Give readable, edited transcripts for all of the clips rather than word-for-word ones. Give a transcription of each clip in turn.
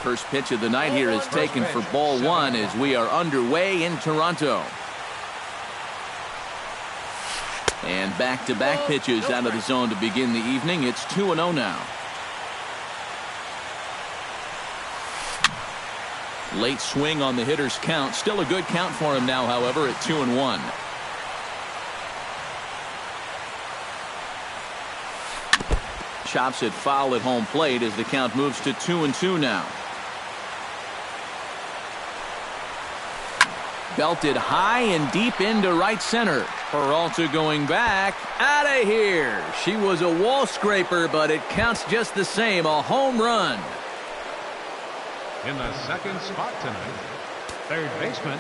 First pitch of the night here is taken for ball one as we are underway in Toronto. And back-to-back pitches out of the zone to begin the evening. It's 2-0 now. Late swing on the hitter's count. Still a good count for him now, however, at 2-1. Chops it foul at home plate as the count moves to 2-2 now. Belted high and deep into right center. Peralta going back. Out of here. She was a wall scraper, but it counts just the same. A home run. In the second spot tonight, third baseman,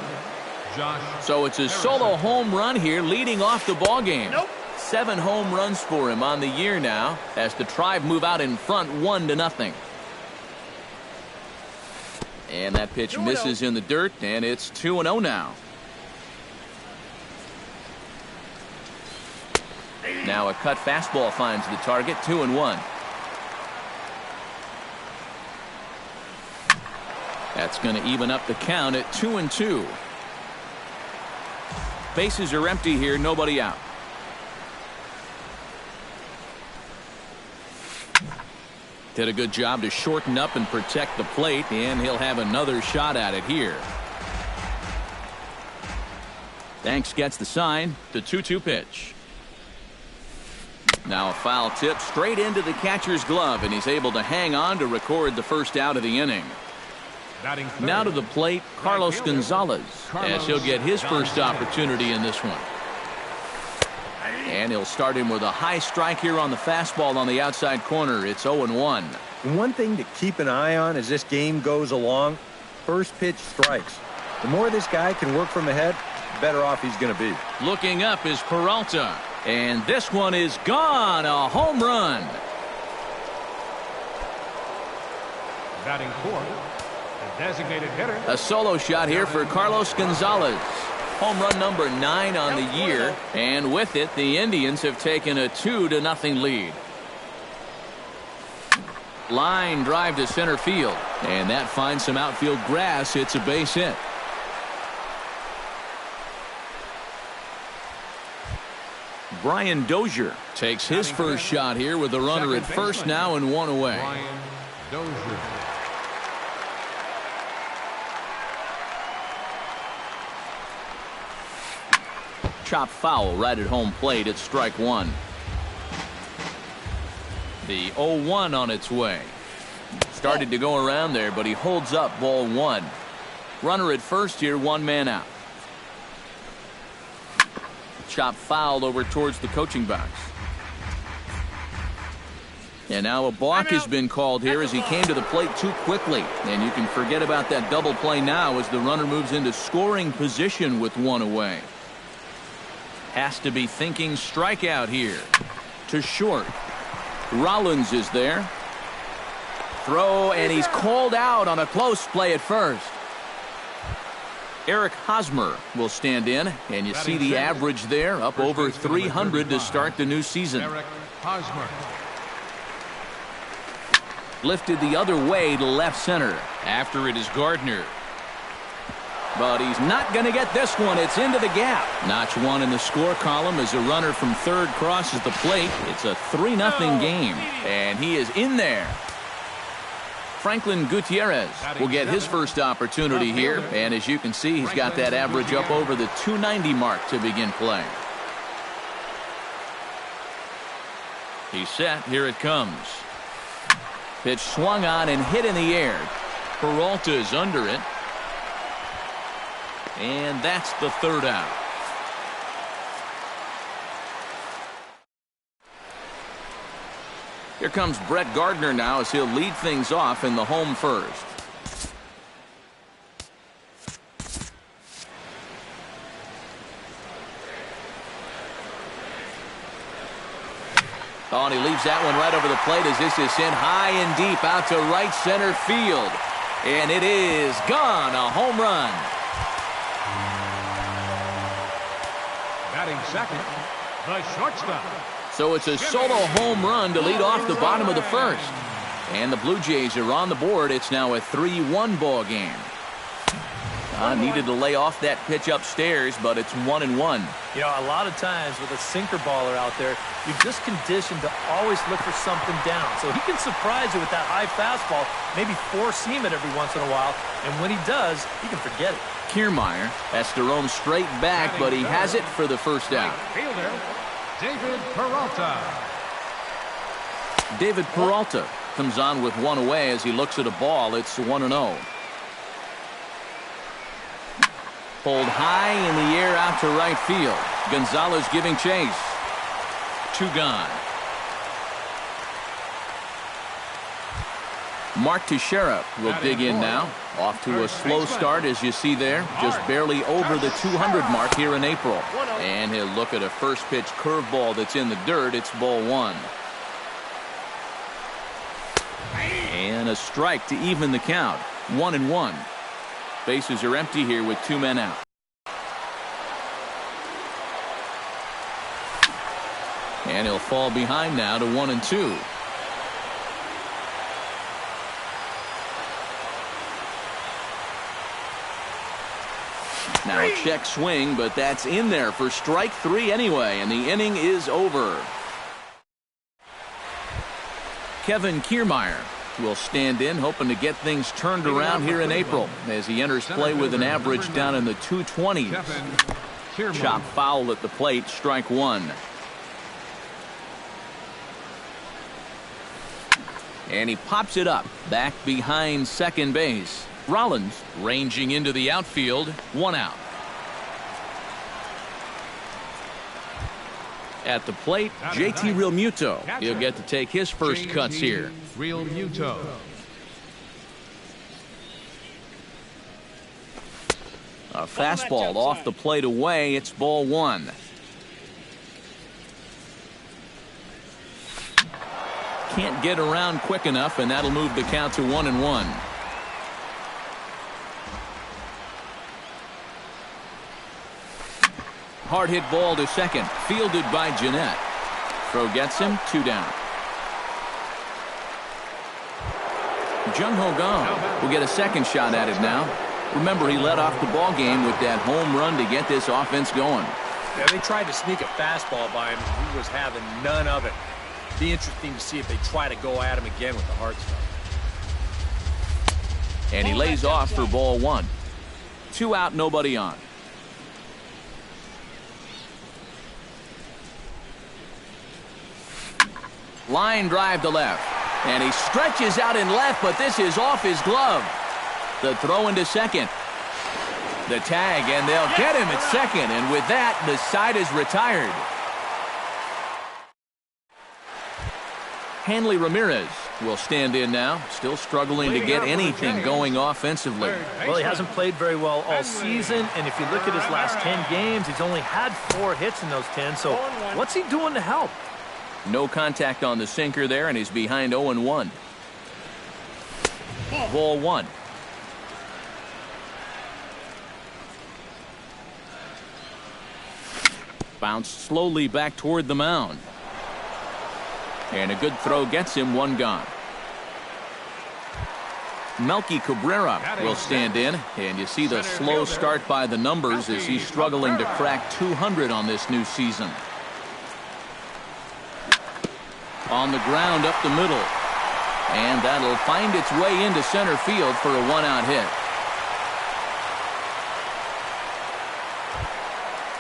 Josh. So it's a solo home run here leading off the ball game. Nope. 7 home runs for him on the year now as the Tribe move out in front 1-0. And that pitch misses in the dirt, and it's 2-0 now. Now a cut fastball finds the target, 2-1. That's going to even up the count at 2-2. Bases are empty here, nobody out. Did a good job to shorten up and protect the plate, and he'll have another shot at it here. Banks gets the sign. The 2-2 pitch. Now a foul tip straight into the catcher's glove, and he's able to hang on to record the first out of the inning. Now to the plate, Carlos Gonzalez, as he'll get his first opportunity in this one. And he'll start him with a high strike here on the fastball on the outside corner. It's 0-1. One thing to keep an eye on as this game goes along, first pitch strikes. The more this guy can work from ahead, the better off he's going to be. Looking up is Peralta. And this one is gone. A home run. Batting fourth, the designated hitter. A solo shot here for Carlos Gonzalez. Home run number 9 on the year, and with it the Indians have taken a 2-0 lead. Line drive to center field, and that finds some outfield grass. It's a base hit. Brian Dozier takes his first shot here with a runner at first now and 1 away. Brian Dozier. Chop foul right at home plate. It's strike 1. The 0-1 on its way. Started to go around there, but he holds up ball 1. Runner at first here, 1 man out. Chop fouled over towards the coaching box. And now a balk has been called here as he came to the plate too quickly. And you can forget about that double play now as the runner moves into scoring position with 1 away. Has to be thinking strikeout here. To short. Rollins is there. Throw, and he's called out on a close play at first. Eric Hosmer will stand in, and you see the average there, up over 300 to start the new season. Eric Hosmer. Lifted the other way to left center. After it is Gardner. But he's not going to get this one. It's into the gap. Notch 1 in the score column as a runner from third crosses the plate. It's a 3-0 game, and he is in there. Franklin Gutierrez will get his first opportunity here, and as you can see, he's got that average up over the 290 mark to begin play. He's set. Here it comes. Pitch swung on and hit in the air. Peralta is under it. And that's the third out. Here comes Brett Gardner now as he'll lead things off in the home first. Oh, and he leaves that one right over the plate as this is sent high and deep out to right center field. And it is gone. A home run. Batting second, the shortstop. So it's a solo home run to lead off the bottom of the first. And the Blue Jays are on the board. It's now a 3-1 ball game. Needed to lay off that pitch upstairs, but it's 1-1. You know, a lot of times with a sinker baller out there, you're just conditioned to always look for something down. So he can surprise you with that high fastball, maybe four seam it every once in a while. And when he does, he can forget it. Kiermaier has to roam straight back, but he has it for the first out. Fielder, David Peralta. David Peralta comes on with one away as he looks at a ball. It's 1-0. Pulled high in the air out to right field. Gonzalez giving chase. 2 gone. Mark Teixeira will dig in now. Off to a slow start, as you see there. Just barely over the 200 mark here in April. And he'll look at a first pitch curveball that's in the dirt. It's ball 1. And a strike to even the count. 1-1. Bases are empty here with 2 men out. And he'll fall behind now to 1-2. Now a check swing, but that's in there for strike 3 anyway, and the inning is over. Kevin Kiermaier will stand in, hoping to get things turned around here in April as he enters play with an average down in the 220s. Chop foul at the plate, strike 1. And he pops it up back behind second base. Rollins ranging into the outfield. 1 out. At the plate, JT Realmuto. He'll get to take his first cuts here. Realmuto. A fastball off the plate away. It's ball 1. Can't get around quick enough, and that'll move the count to 1-1. Hard hit ball to second, fielded by Jeanette. Throw gets him, 2 down. Jung Ho Kang will get a second shot at it now. Remember, he led off the ball game with that home run to get this offense going. Yeah, they tried to sneak a fastball by him, and he was having none of it. Be interesting to see if they try to go at him again with the hard stuff. And he lays off for ball 1. 2 out, nobody on. Line drive to left. And he stretches out in left, but this is off his glove. The throw into second. The tag, and they'll get him at second. And with that, the side is retired. Hanley Ramirez will stand in now, still struggling to get anything going offensively. Well, he hasn't played very well all season, and if you look at his last 10 games, he's only had 4 hits in those 10, so what's he doing to help? No contact on the sinker there, and he's behind 0-1. Ball 1. Bounced slowly back toward the mound. And a good throw gets him, 1 gone. Melky Cabrera will stand in, and you see the slow start by the numbers as he's struggling to crack 200 on this new season. On the ground up the middle, and that'll find its way into center field for a 1-out hit.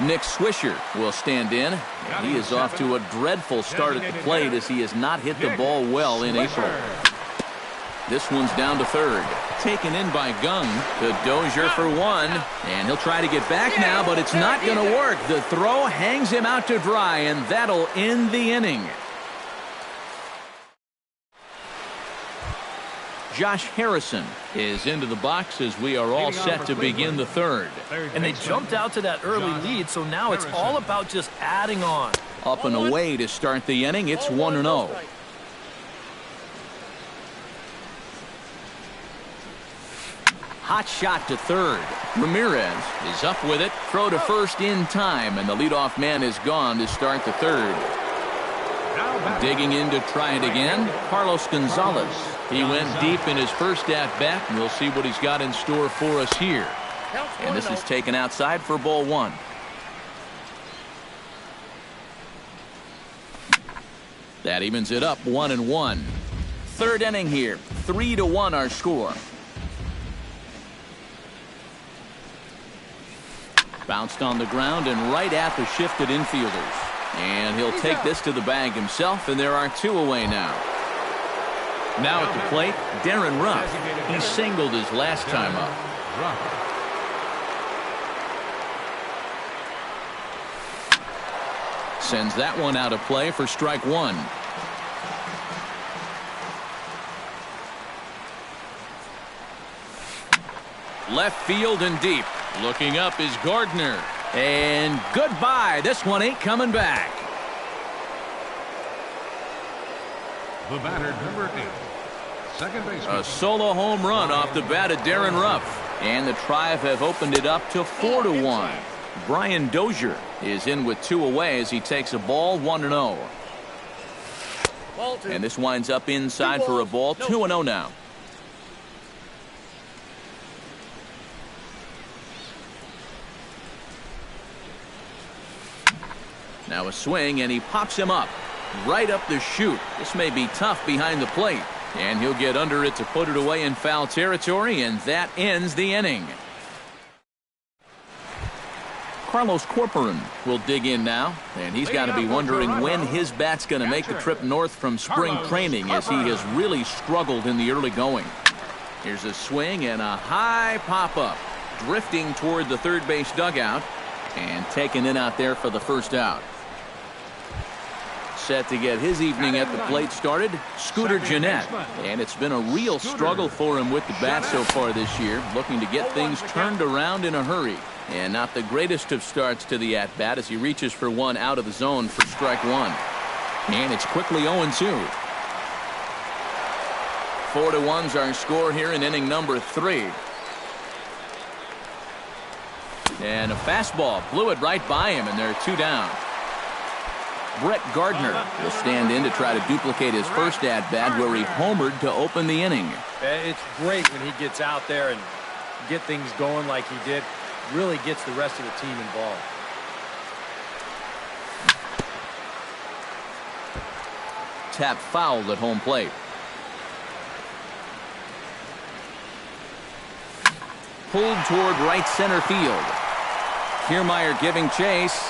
Nick Swisher will stand in. He is off to a dreadful start at the plate as he has not hit the ball well in April. This one's down to third. Taken in by Gung. The Dozier for 1. And he'll try to get back now, but it's not going to work. The throw hangs him out to dry, and that'll end the inning. Josh Harrison is into the box as we are all set to begin the third. And they jumped out to that early lead, so now it's all about just adding on. Up and away to start the inning. It's 1-0. Hot shot to third. Ramirez is up with it. Throw to first in time, and the leadoff man is gone to start the third. Now back. Digging in to try it again, Carlos Gonzalez. He went deep in his first at-bat, and we'll see what he's got in store for us here. And this is taken outside for ball one. That evens it up 1-1. Third inning here, 3-1 our score. Bounced on the ground and right at the shifted infielders. And he'll take this to the bag himself, and there are two away now. Now at the plate, Darren Ruff. He singled his last time up. Sends that one out of play for strike one. Left field and deep. Looking up is Gardner. And goodbye. This one ain't coming back. The batter, number 8. Second baseman. A solo home run off the bat of Darren Ruff. And the Tribe have opened it up to 4-1. Brian Dozier is in with two away as he takes a ball 1-0. And this winds up inside for a ball, 2-0 now. Now a swing, and he pops him up. Right up the chute. This may be tough behind the plate. And he'll get under it to put it away in foul territory, and that ends the inning. Carlos Corporan will dig in now, and he's got to be wondering when his bat's going to make the trip north from spring training, as he has really struggled in the early going. Here's a swing and a high pop-up, drifting toward the third base dugout, and taken in out there for the first out. Set to get his evening at the plate started, Scooter Gennett. And it's been a real struggle for him with the bat so far this year, looking to get things turned around in a hurry. And not the greatest of starts to the at-bat as he reaches for one out of the zone for strike one. And it's quickly 0-2. 4-1's our score here in inning number 3. And a fastball blew it right by him, and they're 2 down. Brett Gardner will stand in to try to duplicate his first at-bat where he homered to open the inning. It's great when he gets out there and get things going like he did. Really gets the rest of the team involved. Tap fouled at home plate. Pulled toward right center field. Kiermaier giving chase.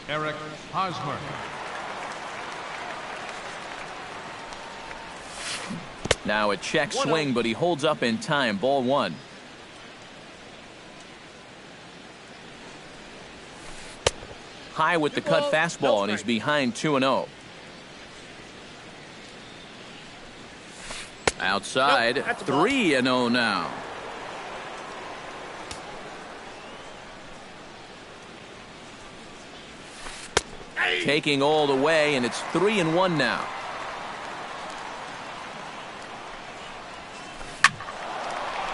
Eric Hosmer. Now a check swing, but he holds up in time. Ball one. High with the cut fastball, and he's behind 2-0. Outside, 3-0 now. Taking all the way, and it's 3-1 now.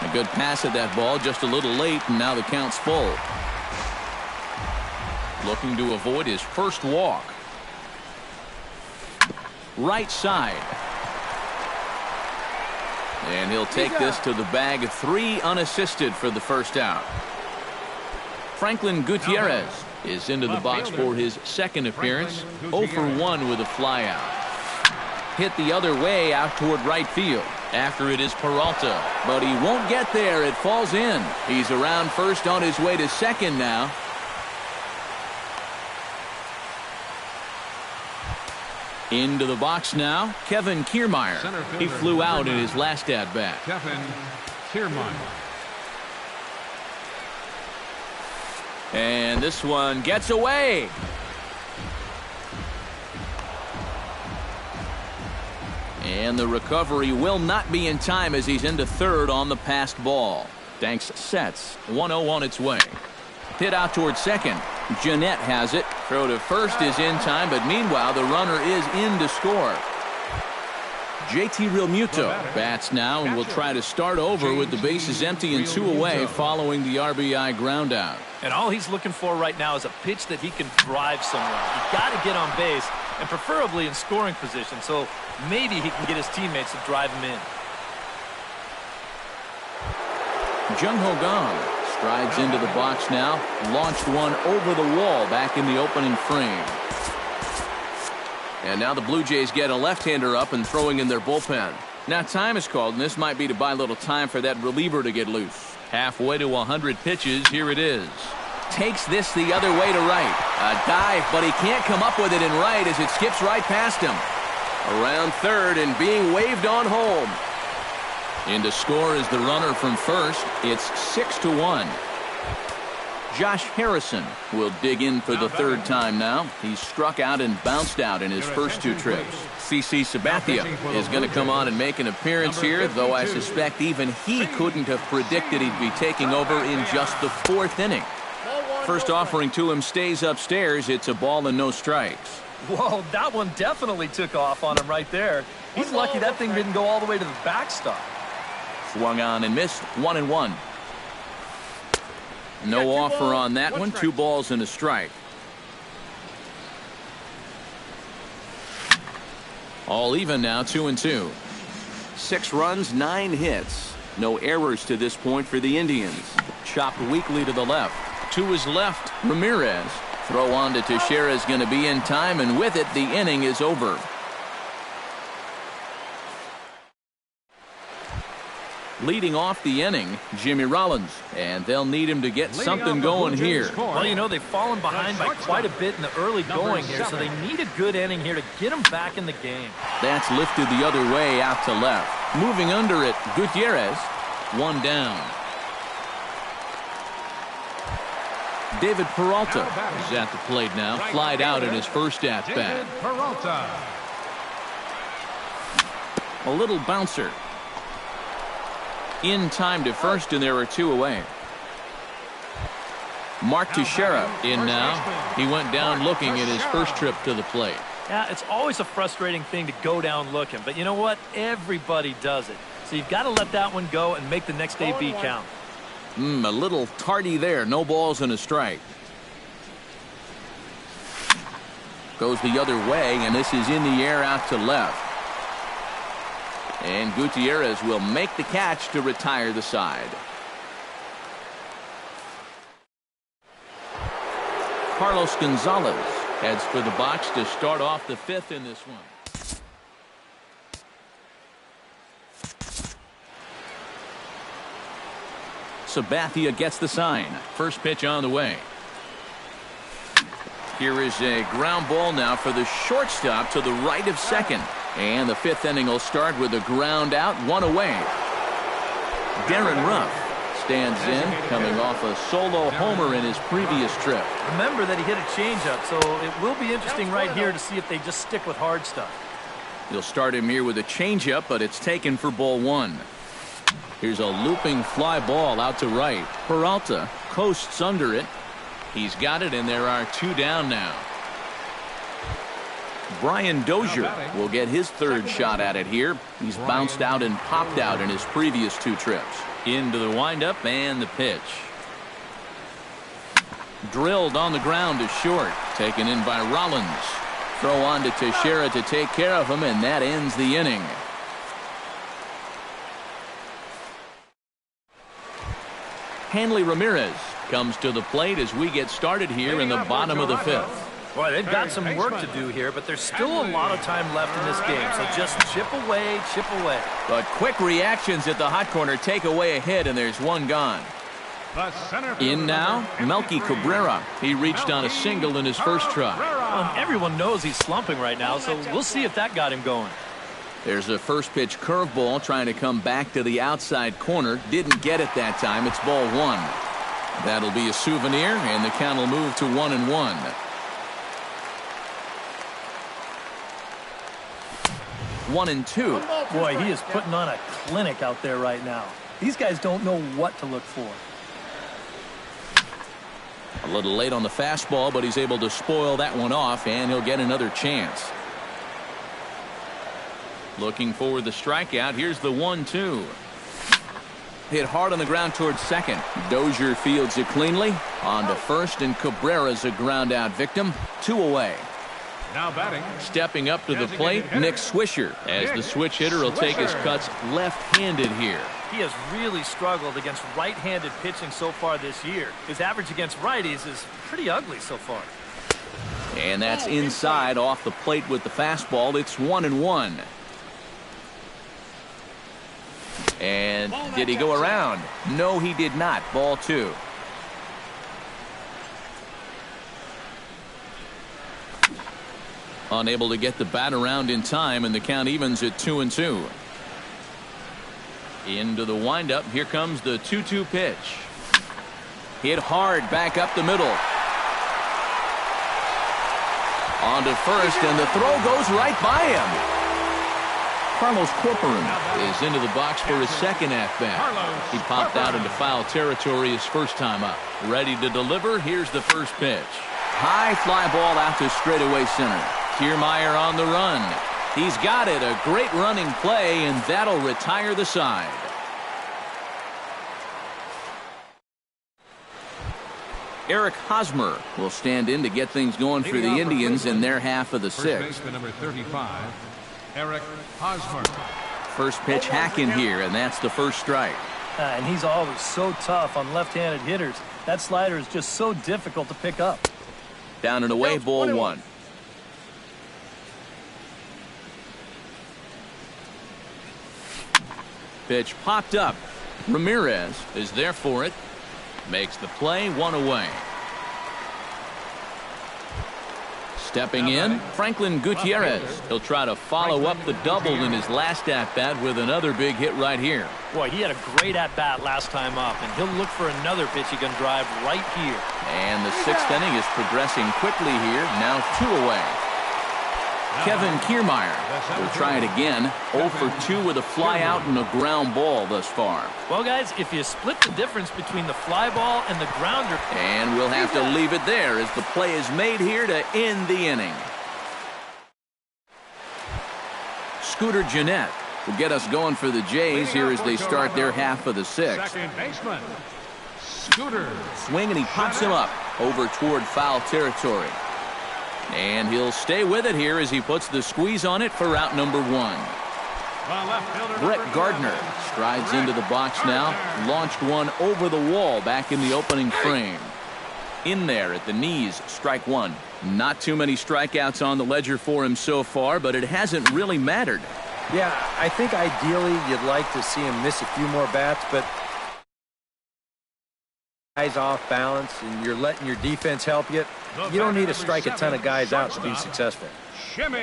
A good pass at that ball, just a little late, and now the count's full. Looking to avoid his first walk. Right side. And he'll take this to the bag of 3 unassisted for the first out. Franklin Gutierrez is into the box for his second appearance. 0 for 1 with a flyout. Hit the other way out toward right field. After it is Peralta, but he won't get there. It falls in. He's around first on his way to second now. Into the box now, Kevin Kiermaier. He flew out in his last at-bat. Kevin Kiermaier. And this one gets away. And the recovery will not be in time as he's into third on the passed ball. Danks sets. 1-0 on its way. Hit out towards second. Gennett has it Throw to first is in time, but meanwhile, the runner is in to score. JT Realmuto bats now and will try to start over with the bases empty and 2 away following the RBI ground out. And all he's looking for right now is a pitch that he can drive somewhere. You've got to get on base, and preferably in scoring position, so maybe he can get his teammates to drive him in. Jung Ho Gong strides into the box now, launched one over the wall back in the opening frame. And now the Blue Jays get a left-hander up and throwing in their bullpen. Now time is called, and this might be to buy a little time for that reliever to get loose. Halfway to 100 pitches, here it is. Takes this the other way to right. A dive, but he can't come up with it in right as it skips right past him. Around third and being waved on home. In to score is the runner from first. It's 6-1. Josh Harrison will dig in for the third time now. He's struck out and bounced out in his first 2 trips. CC Sabathia is going to come on and make an appearance here, though I suspect even he couldn't have predicted he'd be taking over in just the 4th inning. First offering to him stays upstairs. It's a ball and no strikes. Whoa, that one definitely took off on him right there. He's lucky that thing didn't go all the way to the backstop. Swung on and missed, 1-1. No offer on that one. 2 balls and a strike. All even now, 2-2. 6 runs, 9 hits. No errors to this point for the Indians. Chopped weakly to the left. To his left, Ramirez. Throw on to Teixeira is going to be in time, and with it, the inning is over. Leading off the inning, Jimmy Rollins, and they'll need him to get something going here. Well, you know, they've fallen behind by quite a bit in the early going here, so they need a good inning here to get them back in the game. That's lifted the other way out to left. Moving under it, Gutierrez, 1 down. David Peralta is at the plate now, flied out in his first at-bat. A little bouncer. In time to first, and there are 2 away. Mark Teixeira in now. He went down looking at his first trip to the plate. Yeah, it's always a frustrating thing to go down looking, but you know what? Everybody does it. So you've got to let that one go and make the next AB count. A little tardy there. No balls and a strike. Goes the other way, and this is in the air out to left. And Gutierrez will make the catch to retire the side. Carlos Gonzalez heads for the box to start off the 5th in this one. Sabathia gets the sign. First pitch on the way. Here is a ground ball now for the shortstop to the right of second. And the 5th inning will start with a ground out, 1 away. Darren Ruff stands in, coming off a solo homer in his previous trip. Remember that he hit a changeup, so it will be interesting right here to see if they just stick with hard stuff. He'll start him here with a changeup, but it's taken for ball 1. Here's a looping fly ball out to right. Peralta coasts under it. He's got it, and there are 2 down now. Brian Dozier will get his 3rd shot at it here. He's bounced out and popped out in his previous 2 trips. Into the windup and the pitch. Drilled on the ground to short. Taken in by Rollins. Throw on to Teixeira to take care of him, and that ends the inning. Hanley Ramirez comes to the plate as we get started here in the bottom of the 5th. Boy, they've got some work to do here, but there's still a lot of time left in this game, so just chip away, chip away. But quick reactions at the hot corner take away a hit, and there's 1 gone. In now, Melky Cabrera. He reached on a single in his first try. Well, everyone knows he's slumping right now, so we'll see if that got him going. There's a first pitch curveball trying to come back to the outside corner. Didn't get it that time. It's ball 1. That'll be a souvenir, and the count will move to 1-1. One and two. Boy, he is putting on a clinic out there right now. These guys don't know what to look for. A little late on the fastball, but he's able to spoil that one off, and he'll get another chance. Looking for the strikeout. Here's the 1-2. Hit hard on the ground towards second. Dozier fields it cleanly. On to first, and Cabrera's a ground out victim. 2 away. Now batting. Stepping up to the plate, Nick Swisher. As the switch hitter will take his cuts left-handed here. He has really struggled against right-handed pitching so far this year. His average against righties is pretty ugly so far. And that's inside off the plate with the fastball. It's 1-1. And did he go around? No, he did not. Ball 2. Unable to get the bat around in time, and the count evens at 2-2. Into the windup. Here comes the 2-2 pitch. Hit hard back up the middle. On to first, and the throw goes right by him. Carlos Corcoran is into the box for his second at-bat. He popped out into foul territory his first time up. Ready to deliver. Here's the first pitch. High fly ball out to straightaway center. Kiermaier on the run. He's got it. A great running play, and that'll retire the side. Eric Hosmer will stand in to get things going for the Indians in their half of the sixth. Baseman number 35, Eric Hosmer. First pitch hacking here, and that's the first strike. And he's always so tough on left-handed hitters. That slider is just so difficult to pick up. Down and away, ball 1. Pitch popped up. Ramirez is there for it. Makes the play, 1 away. Stepping in, Franklin Gutierrez. He'll try to follow up the double in his last at-bat with another big hit right here. Boy, he had a great at-bat last time up, and he'll look for another pitch he can drive right here. And the 6th inning is progressing quickly here. Now 2 away. Kevin Kiermaier will try it again. 0 for 2 with a fly out and a ground ball thus far. Well, guys, if you split the difference between the fly ball and the grounder. And we'll have to leave it there as the play is made here to end the inning. Scooter Gennett will get us going for the Jays here as they start their half of the sixth. Second baseman, Scooter. Swing, and he pops him up over toward foul territory. And he'll stay with it here as he puts the squeeze on it for out number 1. Brett Gardner strides into the box now. Launched one over the wall back in the opening frame. In there at the knees, strike 1. Not too many strikeouts on the ledger for him so far, but it hasn't really mattered. Yeah, I think ideally you'd like to see him miss a few more bats, but guys off balance and you're letting your defense help you. You don't need to strike a ton of guys out to be successful. Jimmy.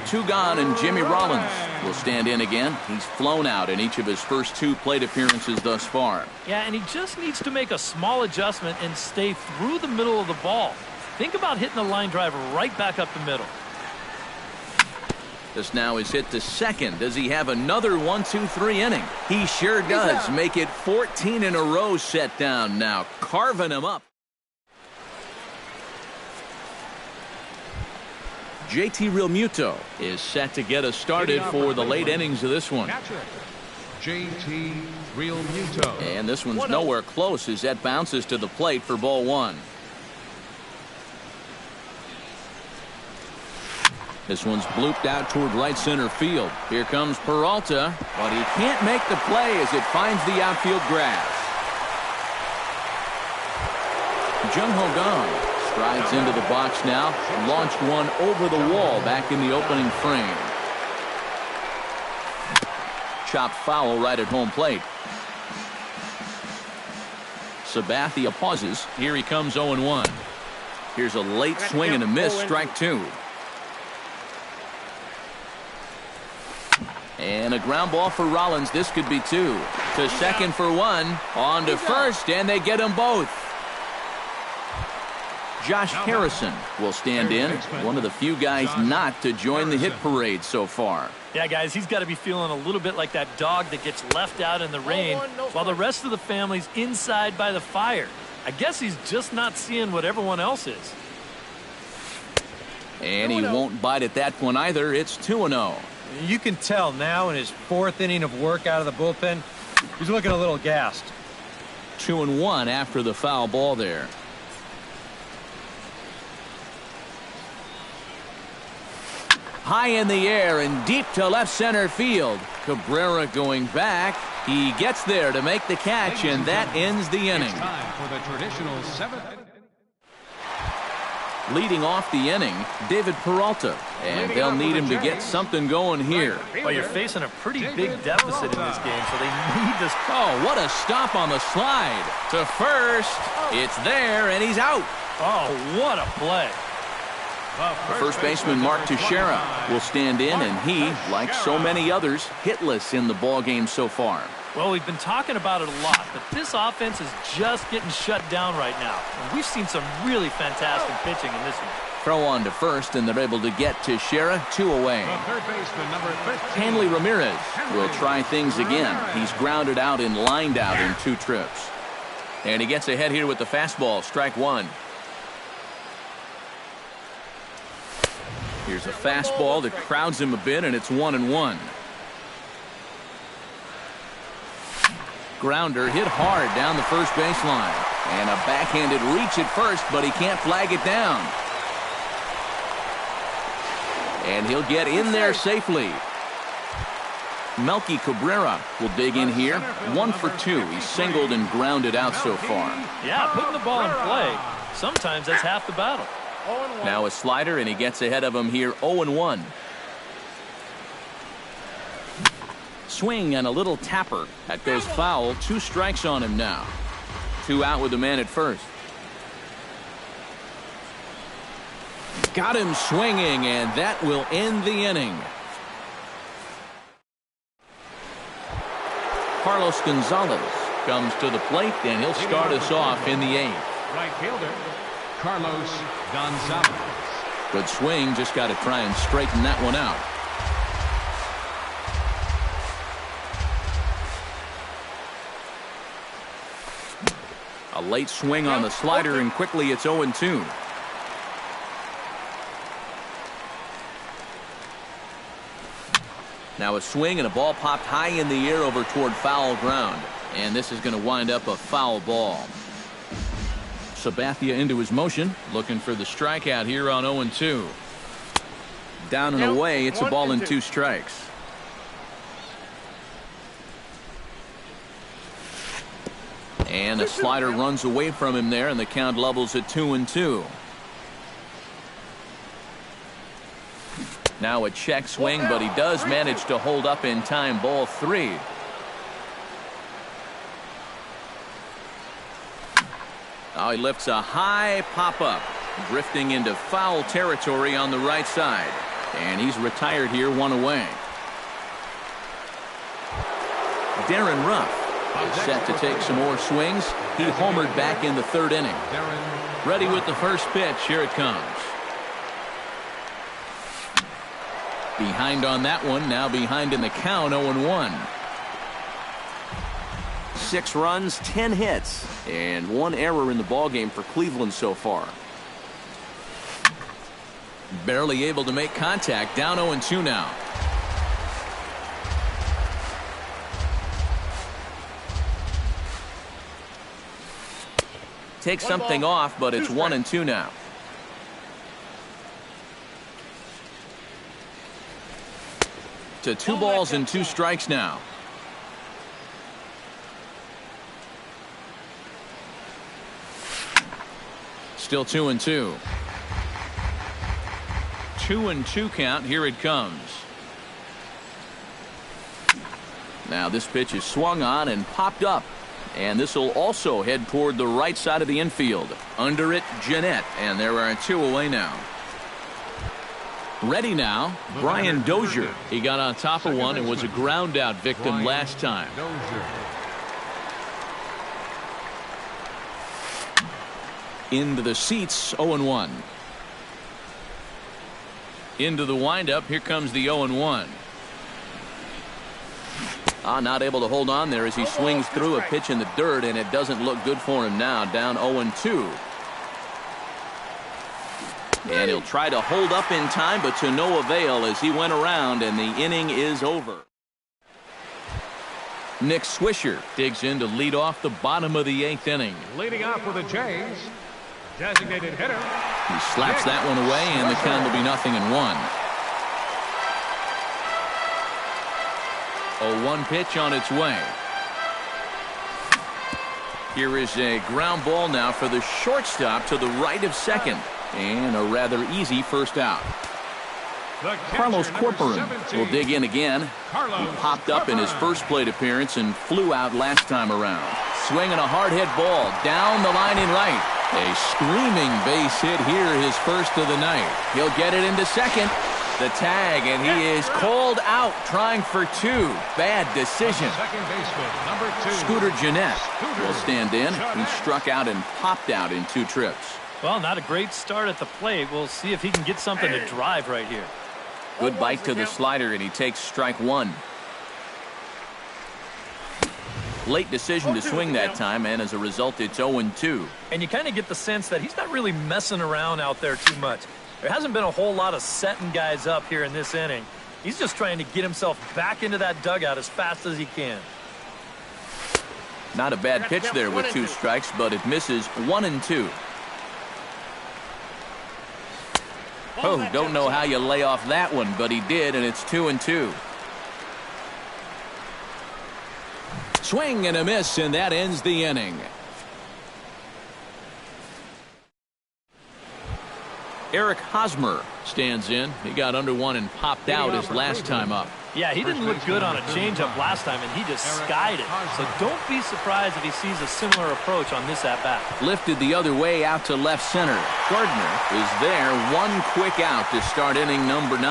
2 gone, and Jimmy Rollins will stand in again. He's flown out in each of his first 2 plate appearances thus far. Yeah, and he just needs to make a small adjustment and stay through the middle of the ball. Think about hitting the line drive right back up the middle. This now is hit to second. Does he have another 1-2-3 inning? He sure does. Make it 14 in a row set down now. Carving him up. JT Realmuto is set to get us started for the late innings of this one. JT Realmuto. And this one's nowhere close as that bounces to the plate for ball 1. This one's blooped out toward right center field. Here comes Peralta, but he can't make the play as it finds the outfield grass. Jung Ho Kang strides into the box now. Launched one over the wall back in the opening frame. Chopped foul right at home plate. Sabathia pauses. Here he comes 0-1. Here's a late swing and a miss, strike 2. And a ground ball for Rollins. This could be 2. To second for 1. On to first, and they get them both. Josh Harrison will stand in. One of the few guys not to join the hit parade so far. Yeah, guys, he's got to be feeling a little bit like that dog that gets left out in the rain while the rest of the family's inside by the fire. I guess he's just not seeing what everyone else is. And he won't bite at that one either. It's 2-0. You can tell now in his 4th inning of work out of the bullpen, he's looking a little gassed. 2-1 after the foul ball there. High in the air and deep to left center field. Cabrera going back. He gets there to make the catch, and that ends the inning. It's time for the traditional 7th. Leading off the inning, David Peralta. And they'll need him to get something going here. Well, you're facing a pretty big deficit in this game, so they need this. Oh, what a stop on the slide. To first. It's there, and he's out. Oh, what a play. The first baseman, Mark Teixeira, will stand in, and he, like so many others, hitless in the ballgame so far. Well, we've been talking about it a lot, but this offense is just getting shut down right now. And we've seen some really fantastic pitching in this one. Throw on to first, and they're able to get Teixeira 2 away. The third baseman, number 13. Hanley Ramirez will try things again. He's grounded out and lined out in 2 trips. And he gets ahead here with the fastball, strike 1. Here's a fastball that crowds him a bit, and it's 1-1. Grounder hit hard down the first baseline. And a backhanded reach at first, but he can't flag it down. And he'll get in there safely. Melky Cabrera will dig in here. 1 for 2. He's singled and grounded out so far. Yeah, putting the ball in play, sometimes that's half the battle. Now a slider, and he gets ahead of him here, 0-1. Swing and a little tapper. That goes foul. 2 strikes on him now. 2 out with the man at first. Got him swinging, and that will end the inning. Carlos Gonzalez comes to the plate, and he'll start us off in the 8th. Right fielder, Carlos Gonzalez. Good swing, just got to try and straighten that one out. A late swing on the slider, and quickly it's 0-2. Now a swing, and a ball popped high in the air over toward foul ground. And this is going to wind up a foul ball. Sabathia into his motion, looking for the strikeout here on 0-2. Down and away, it's a ball and 2 strikes. And a slider runs away from him there, and the count levels at 2-2. Now a check swing, but he does manage to hold up in time. Ball 3. Now he lifts a high pop-up, drifting into foul territory on the right side. And he's retired here, 1 away. Darren Ruff is set to take some more swings. He homered back in the 3rd inning. Ready with the first pitch. Here it comes. Behind on that one. Now behind in the count, 0-1. 6 runs, 10 hits, and 1 error in the ballgame for Cleveland so far. Barely able to make contact. Down 0-2 now. Takes something off, but it's 1-2 now. To 2 balls and 2 strikes now. Still 2-2. 2-2 count. Here it comes. Now this pitch is swung on and popped up. And this will also head toward the right side of the infield. Under it, Jeanette. And there are 2 away now. Ready now, Brian Dozier. He got on top of one and was a ground out victim last time. Into the seats, 0-1. Into the windup, here comes the 0-1. Not able to hold on there as he swings through a pitch in the dirt, and it doesn't look good for him now. Down 0-2. And he'll try to hold up in time, but to no avail as he went around, and the inning is over. Nick Swisher digs in to lead off the bottom of the 8th inning. Leading off for the Jays, designated hitter. He slaps that one away, and the count will be 0-1. A 1 pitch on its way. Here is a ground ball now for the shortstop to the right of second. And a rather easy first out. Carlos Corcoran will dig in again. He popped up in his first plate appearance and flew out last time around. Swinging a hard hit ball down the line in right. A screaming base hit here, his first of the night. He'll get it into second. The tag, and he is called out trying for 2. Bad decision. Second baseman, number 2. Scooter Gennett will stand in. He struck out and popped out in 2 trips. Well, not a great start at the plate. We'll see if he can get something to drive right here. Good bite to the slider, and he takes strike 1. Late decision to swing that time, and as a result, it's 0-2. And you kind of get the sense that he's not really messing around out there too much. There hasn't been a whole lot of setting guys up here in this inning. He's just trying to get himself back into that dugout as fast as he can. Not a bad pitch there with 2 strikes, but it misses 1-2. Oh, don't know how you lay off that one, but he did, and it's 2-2. Swing and a miss, and that ends the inning. Eric Hosmer stands in. He got under one and popped out his last time up. Yeah, he didn't look good on a changeup last time, and he just skied it. So don't be surprised if he sees a similar approach on this at-bat. Lifted the other way out to left center. Gardner is there. 1 quick out to start inning number 9.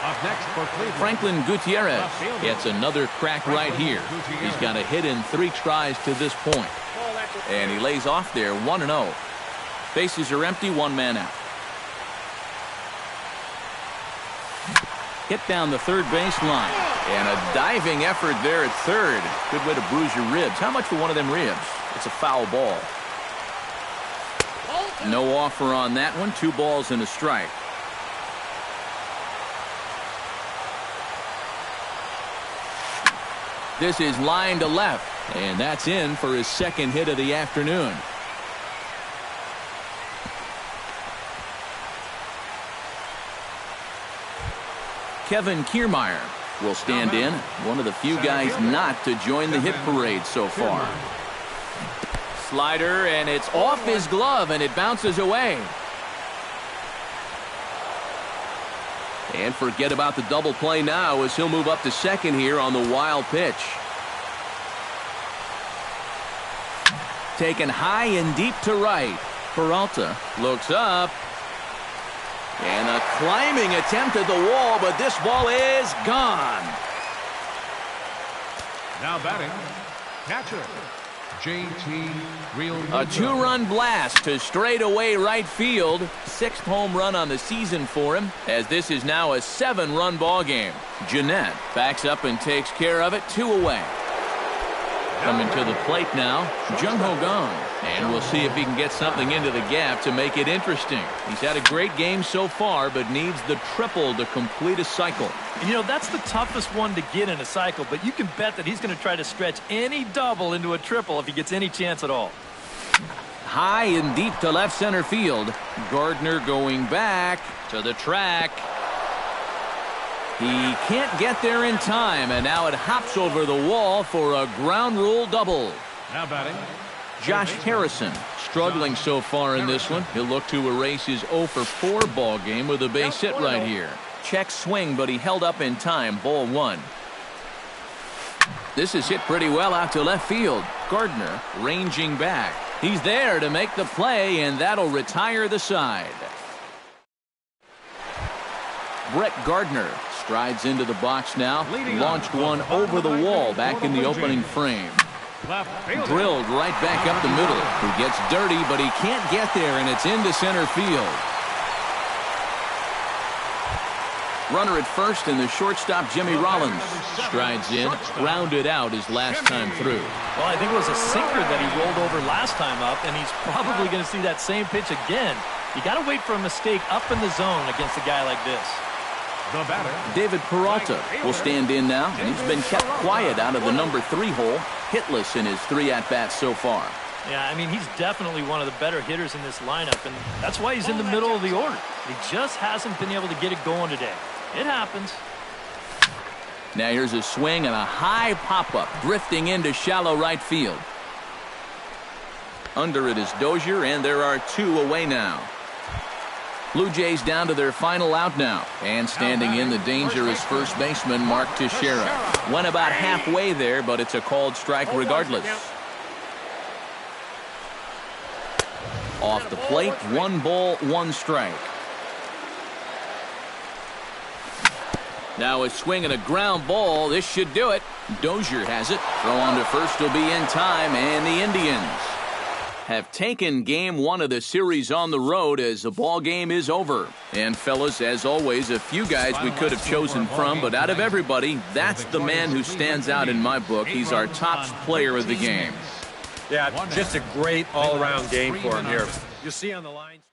Up next for Cleveland, Franklin Gutierrez gets another crack right here. He's got a hit in 3 tries to this point. And he lays off there 1-0. Bases are empty, 1 man out. Hit down the third baseline. And a diving effort there at third. Good way to bruise your ribs. How much for one of them ribs? It's a foul ball. No offer on that one. 2 balls and a strike. This is line to left. And that's in for his second hit of the afternoon. Kevin Kiermaier will stand in. One of the few guys not to join the hit parade so far. Slider, and it's off his glove, and it bounces away. And forget about the double play now as he'll move up to second here on the wild pitch. Taken high and deep to right. Peralta looks up. And a climbing attempt at the wall, but this ball is gone. Now batting, catcher, JT Realmuto. A 2-run blast to straightaway right field. 6th home run on the season for him, as this is now a 7-run ball game. Gennett backs up and takes care of it. 2 away. Coming to the plate now, Jung Ho Gong. And we'll see if he can get something into the gap to make it interesting. He's had a great game so far, but needs the triple to complete a cycle. You know, that's the toughest one to get in a cycle, but you can bet that he's going to try to stretch any double into a triple if he gets any chance at all. High and deep to left center field. Gardner going back to the track. He can't get there in time, and now it hops over the wall for a ground rule double. Now batting, Josh Harrison struggling so far in this one. He'll look to erase his 0-for-4 ball game with a base hit right here. Check swing, but he held up in time. Ball 1. This is hit pretty well out to left field. Gardner ranging back. He's there to make the play, and that'll retire the side. Brett Gardner strides into the box now. Launched one over the wall back in the opening frame. Drilled right back up the middle. He gets dirty, but he can't get there, and it's into center field. Runner at first, and the shortstop, Jimmy Rollins, strides in, grounded out his last time through. Well, I think it was a sinker that he rolled over last time up, and he's probably going to see that same pitch again. You got to wait for a mistake up in the zone against a guy like this. The batter, David Peralta will stand in now, and he's been kept quiet out of the number 3 hole, hitless in his 3 at-bats so far. Yeah, I mean, he's definitely one of the better hitters in this lineup, and that's why he's in the middle of the order. He just hasn't been able to get it going today. It happens. Now here's a swing and a high pop-up, drifting into shallow right field. Under it is Dozier, and there are 2 away now. Blue Jays down to their final out now, and standing in the danger is first baseman Mark Teixeira. Went about halfway there, but it's a called strike regardless. Off the plate, 1 ball, 1 strike. Now a swing and a ground ball. This should do it. Dozier has it. Throw on to first will be in time, and the Indians have taken game 1 of the series on the road as the ball game is over. And fellas, as always, a few guys we could have chosen from, but out of everybody, that's the man who stands out in my book. He's our top player of the game. Yeah, just a great all-around game for him here. You see on the line.